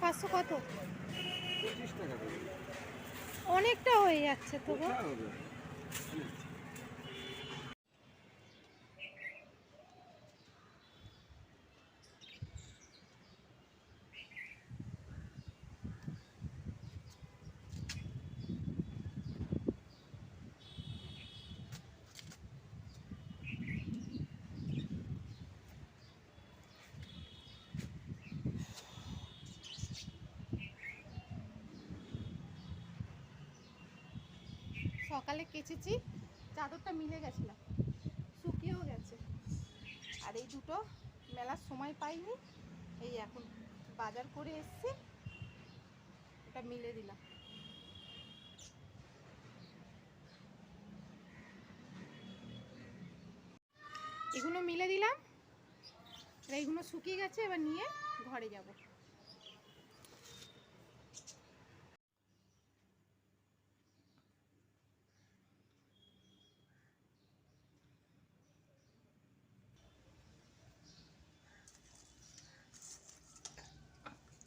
500 কত? অনেকটা হয়ে যাচ্ছে তো গো। সকালে কেচেছি, চাদরটা মিলে গেছিল, শুকিয়েও গেছে। আর এই দুটো মেলার সময় পাইনি, এই এখন বাজার করে এসছি, এটা মিলে দিলাম। এগুলো মিলে দিলাম, এইগুলো শুকিয়ে গেছে, এবার নিয়ে ঘরে যাব।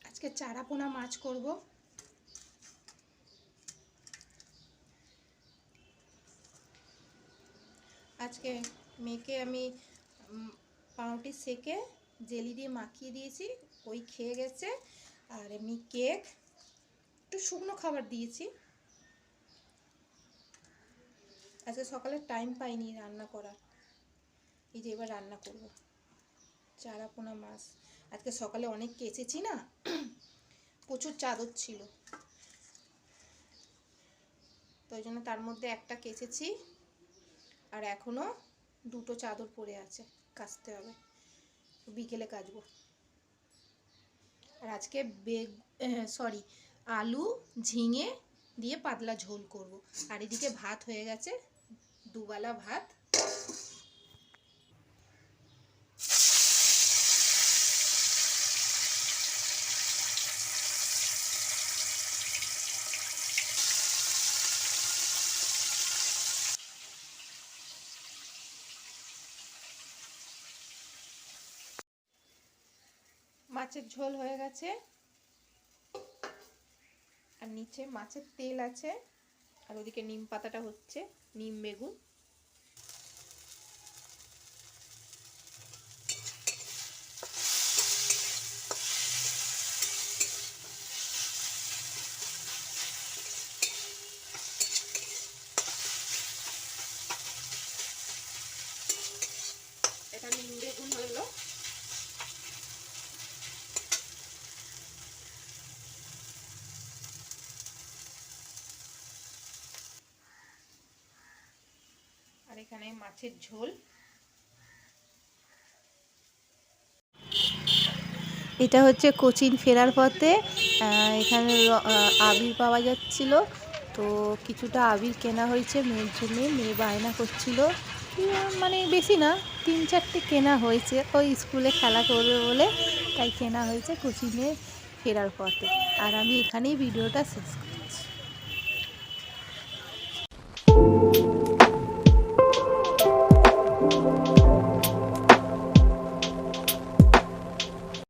আজকে চারাপোনা মাছ করব। আজকে মেয়েকে আমি পাউরুটি সেকে জেলি দিয়ে মাখিয়ে দিয়েছি, ওই খেয়ে গেছে। আর এমনি কেক, একটু শুকনো খাবার দিয়েছি। আজকে সকালে টাইম পাইনি রান্না করার, এই যে এবার রান্না করব। চারাপোনা মাছ আজকে সকালে অনেক কেচেছি না, প্রচুর চাদর ছিল, তো ওই জন্য তার মধ্যে একটা কেচেছি, আর এখনো দুটো চাদর পড়ে আছে, কাচতে হবে, বিকেলে কাচবো। আর আজকে আলু ঝিঙে দিয়ে পাতলা ঝোল করব। আর এদিকে ভাত হয়ে গেছে, দুবেলা ভাত। মাছের ঝোল হয়ে গেছে, আর নিচে মাছের তেল আছে, আর ওদিকে নিম পাতাটা হচ্ছে, নিম বেগুন। এটা নিম বেগুন হলো। আর এখানে মাছের ঝোল। এটা হচ্ছে কোচিন ফেরার পথে, এখানে আবির পাওয়া যাচ্ছিল, তো কিছুটা আবির কেনা হয়েছে মেয়ের জন্য। মেয়ে বায়না করছিল, মানে বেশি না, 3-4টে কেনা হয়েছে, ওই স্কুলে খেলা করবে বলে, তাই কেনা হয়েছে কোচিনে ফেরার পথে। আর আমি এখানেই ভিডিওটা শেষ করি।